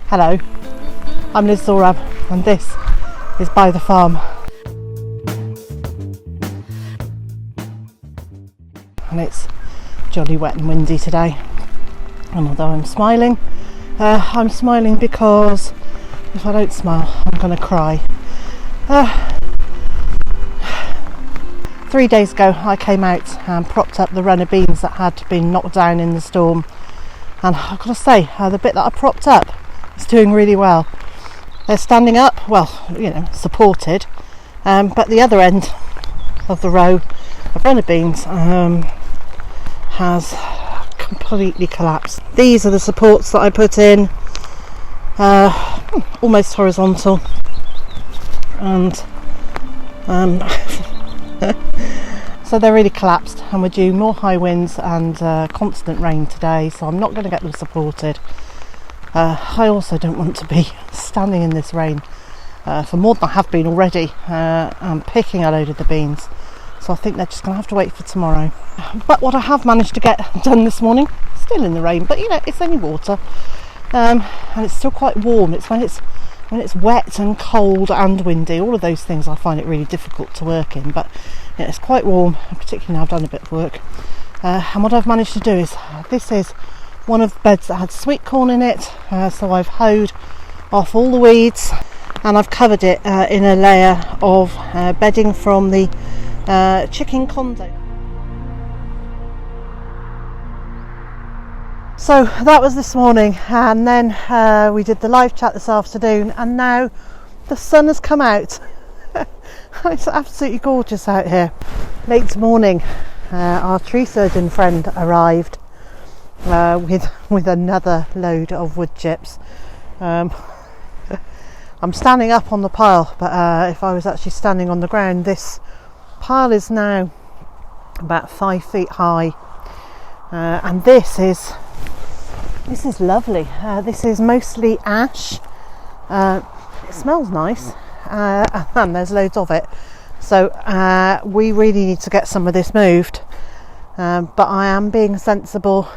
Hello, I'm Liz Zorab and this is Byther Farm. And it's jolly wet and windy today. And although I'm smiling because if I don't smile, I'm going to cry. 3 days ago I came out and propped up the run of beans that had been knocked down in the storm. And I've got to say, the bit that I propped up is doing really well. They're standing up, well, supported, but the other end of the row of runner beans has completely collapsed. These are the supports that I put in, almost horizontal, and so they're really collapsed, and we're due more high winds and constant rain today, so I'm not going to get them supported. I also don't want to be standing in this rain for more than I have been already. I'm picking a load of the beans, so I think they're just going to have to wait for tomorrow. But what I have managed to get done this morning, still in the rain, but it's only water, and it's still quite warm. It's when it's wet and cold and windy, all of those things, I find it really difficult to work in. But it's quite warm, particularly now I've done a bit of work. And what I've managed to do is, this is one of the beds that had sweet corn in it, so I've hoed off all the weeds and I've covered it in a layer of bedding from the chicken condo. So that was this morning, and then we did the live chat this afternoon, and now the sun has come out. It's absolutely gorgeous out here. Late morning, our tree surgeon friend arrived with another load of wood chips. I'm standing up on the pile, but if I was actually standing on the ground, this pile is now about 5 feet high, and this is lovely. This is mostly ash. It smells nice, and there's loads of it, so we really need to get some of this moved, but I am being sensible.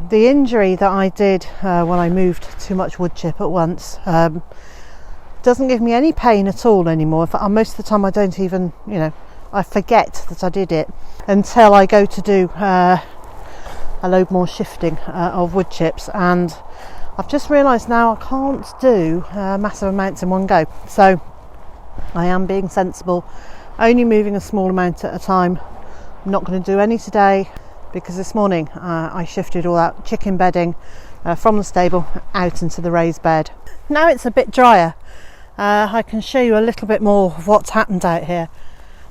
The injury that I did when I moved too much wood chip at once doesn't give me any pain at all anymore. In fact, most of the time I don't even, I forget that I did it until I go to do a load more shifting of wood chips, and I've just realised now I can't do massive amounts in one go, so I am being sensible, only moving a small amount at a time. I'm not going to do any today, because this morning I shifted all that chicken bedding from the stable out into the raised bed. Now it's a bit drier, I can show you a little bit more of what's happened out here.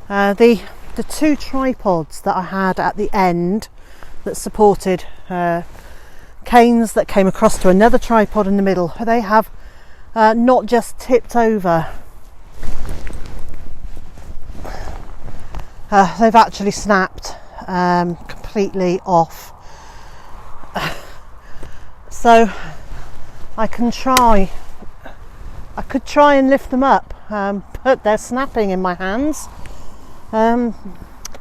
The two tripods that I had at the end that supported canes that came across to another tripod in the middle, they have not just tipped over, they've actually snapped completely off. So I could try and lift them up, but they're snapping in my hands.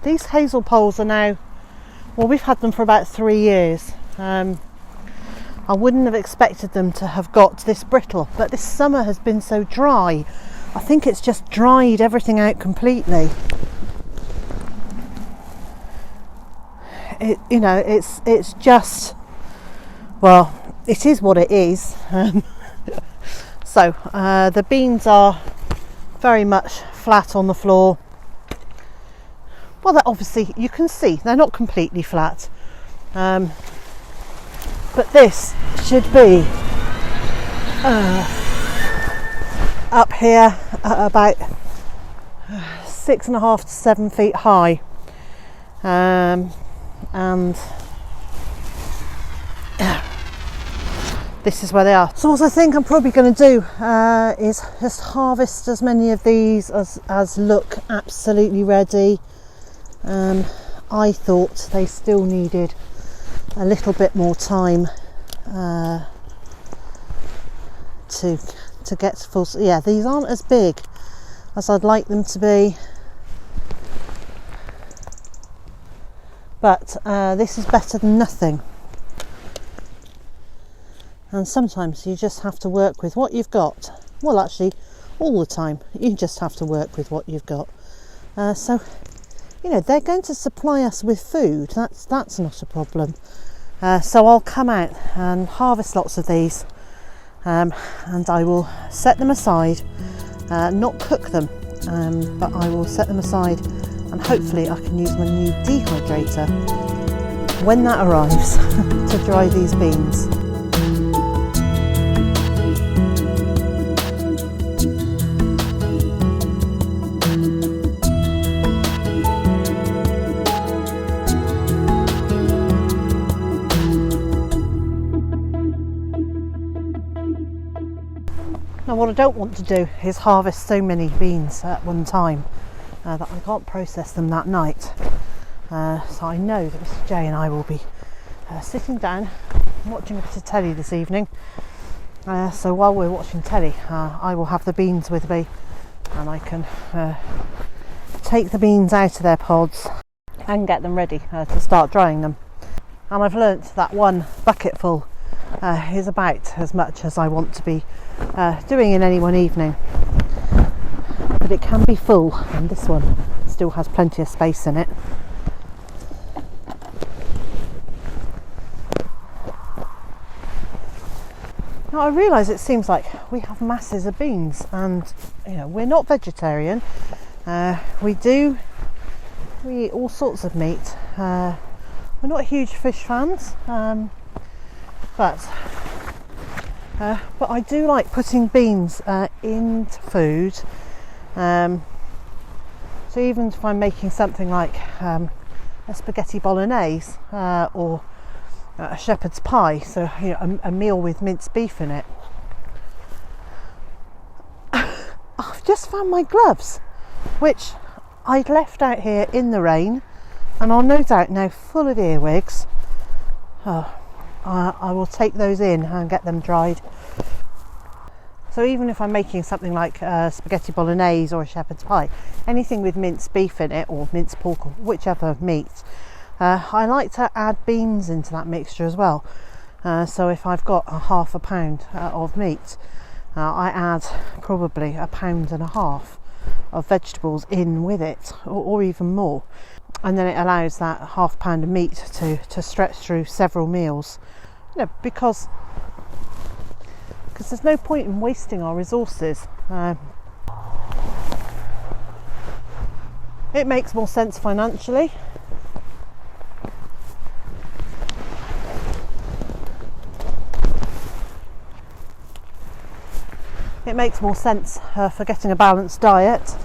These hazel poles are now, well, we've had them for about 3 years. I wouldn't have expected them to have got this brittle, but this summer has been so dry. I think it's just dried everything out completely. It's just, well, it is what it is. So the beans are very much flat on the floor. Well, that obviously you can see they're not completely flat, but this should be up here at about 6.5 to 7 feet high, and this is where they are. So what I think I'm probably going to do is just harvest as many of these as look absolutely ready. I thought they still needed a little bit more time to get full. Yeah, these aren't as big as I'd like them to be, but this is better than nothing. And sometimes you just have to work with what you've got. Well, actually, all the time, you just have to work with what you've got. So, you know, they're going to supply us with food. That's not a problem. So I'll come out and harvest lots of these, and I will set them aside, not cook them, but I will set them aside, and hopefully I can use my new dehydrator when that arrives to dry these beans. Now what I don't want to do is harvest so many beans at one time that I can't process them that night. So I know that Mr. J and I will be sitting down and watching a bit of telly this evening. So while we're watching telly, I will have the beans with me, and I can take the beans out of their pods and get them ready to start drying them. And I've learnt that one bucketful is about as much as I want to be doing in any one evening, but it can be full, and this one still has plenty of space in it. Now I realise it seems like we have masses of beans, and you know, we're not vegetarian. We eat all sorts of meat. We're not huge fish fans, but I do like putting beans into food. So even if I'm making something like a spaghetti bolognese or a shepherd's pie, so you know, a meal with minced beef in it. I've just found my gloves, which I'd left out here in the rain, and are no doubt now full of earwigs. I will take those in and get them dried. So even if I'm making something like spaghetti bolognese or a shepherd's pie, anything with minced beef in it, or minced pork, or whichever meat, I like to add beans into that mixture as well. So if I've got half a pound of meat, I add probably 1.5 pounds of vegetables in with it, or even more. And then it allows that half pound of meat to stretch through several meals. You know, because there's no point in wasting our resources. It makes more sense financially. It makes more sense for getting a balanced diet.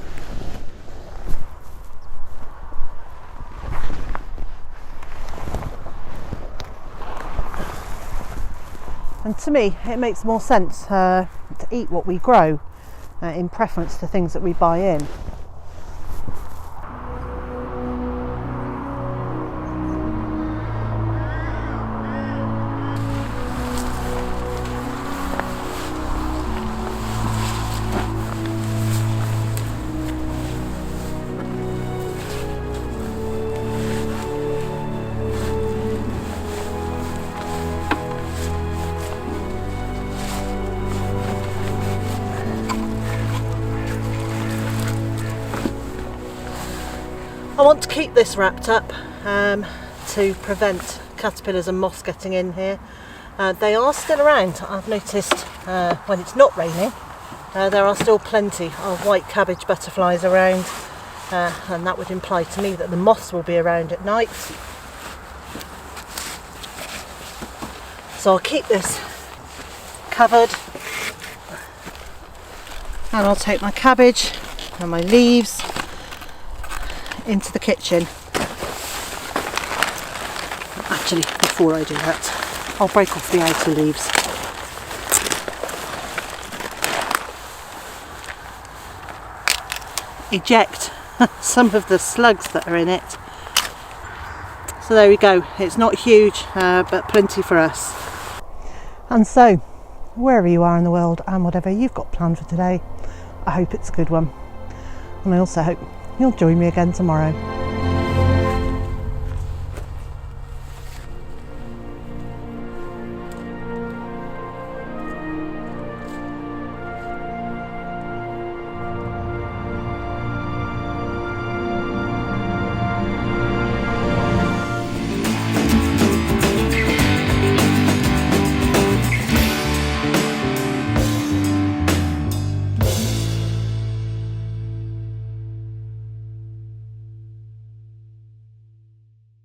And to me, it makes more sense to eat what we grow in preference to things that we buy in. I want to keep this wrapped up to prevent caterpillars and moths getting in here. They are still around. I've noticed when it's not raining, there are still plenty of white cabbage butterflies around, and that would imply to me that the moths will be around at night. So I'll keep this covered, and I'll take my cabbage and my leaves into the kitchen. Actually, before I do that, I'll break off the outer leaves. Eject some of the slugs that are in it. So there we go. It's not huge, but plenty for us. And so, wherever you are in the world and whatever you've got planned for today, I hope it's a good one. And I also hope you'll join me again tomorrow.